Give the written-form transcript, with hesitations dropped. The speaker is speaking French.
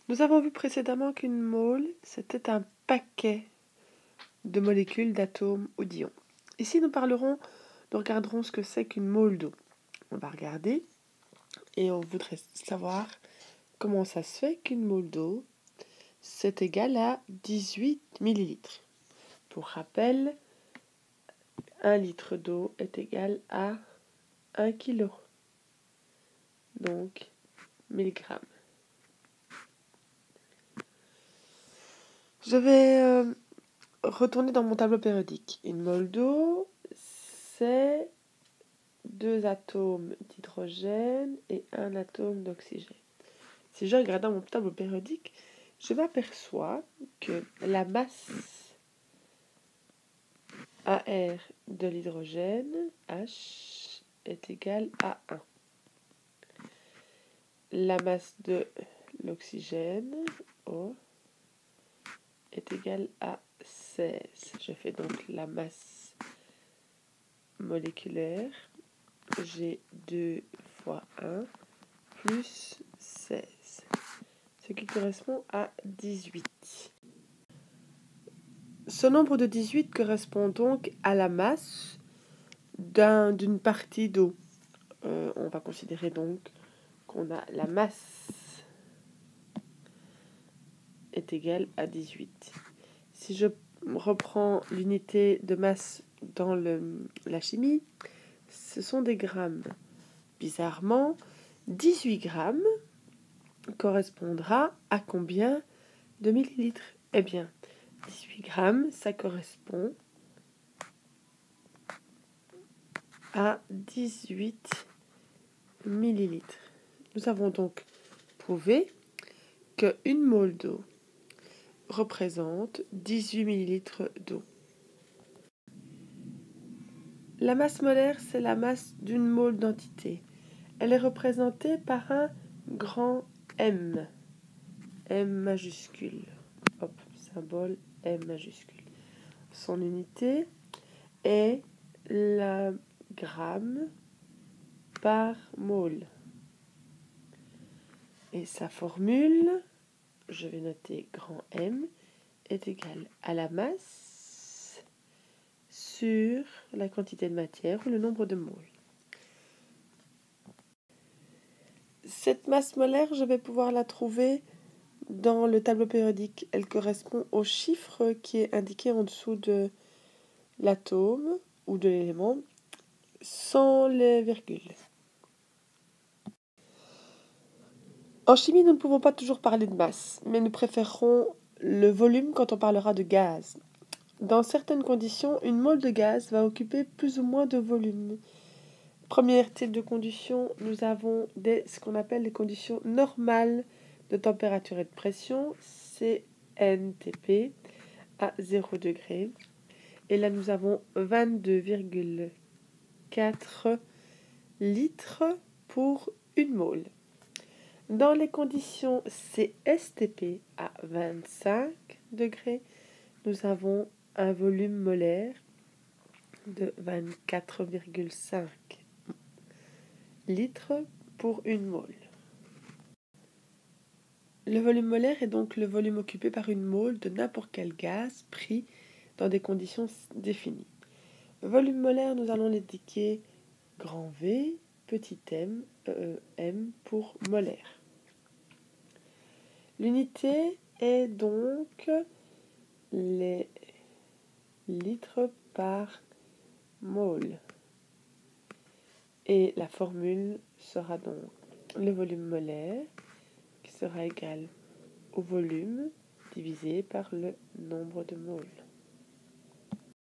Nous avons vu précédemment qu'une mole, c'était un paquet de molécules, d'atomes ou d'ions. Ici, nous regarderons ce que c'est qu'une mole d'eau. On va regarder et on voudrait savoir comment ça se fait qu'une mole d'eau, c'est égal à 18 millilitres. Pour rappel, 1 litre d'eau est égal à 1 kg, donc 1000 grammes. Je vais retourner dans mon tableau périodique. Une mole d'eau, c'est 2 atomes d'hydrogène et 1 atome d'oxygène. Si je regarde dans mon tableau périodique, je m'aperçois que la masse AR de l'hydrogène, H, est égale à 1. La masse de l'oxygène, O, est égale à 16. Je fais donc la masse moléculaire. J'ai 2 fois 1 plus 16, ce qui correspond à 18. Ce nombre de 18 correspond donc à la masse d'une partie d'eau. On va considérer donc qu'on a la masse est égale à 18. Si je reprends l'unité de masse dans la chimie, ce sont des grammes. Bizarrement, 18 grammes correspondra à combien de millilitres? Eh bien, 18 grammes, ça correspond à 18 millilitres. Nous avons donc prouvé qu'une mole d'eau représente 18 millilitres d'eau. La masse molaire, c'est la masse d'une mole d'entité. Elle est représentée par un grand M, M majuscule. Hop, symbole M majuscule. Son unité est la gramme par mole. Et sa formule, je vais noter grand M, est égale à la masse sur la quantité de matière ou le nombre de moles. Cette masse molaire, je vais pouvoir la trouver dans le tableau périodique. Elle correspond au chiffre qui est indiqué en dessous de l'atome ou de l'élément, sans les virgules. En chimie, nous ne pouvons pas toujours parler de masse, mais nous préférerons le volume quand on parlera de gaz. Dans certaines conditions, une mole de gaz va occuper plus ou moins de volume. Premier type de condition, nous avons ce qu'on appelle les conditions normales de température et de pression, CNTP, à 0 degré. Et là, nous avons 22,4 litres pour une mole. Dans les conditions CSTP à 25 degrés, nous avons un volume molaire de 24,5 litres pour une mole. Le volume molaire est donc le volume occupé par une mole de n'importe quel gaz pris dans des conditions définies. Le volume molaire, nous allons l'indiquer grand V, petit m, m pour molaire. L'unité est donc les litres par mole. Et la formule sera donc le volume molaire qui sera égal au volume divisé par le nombre de moles.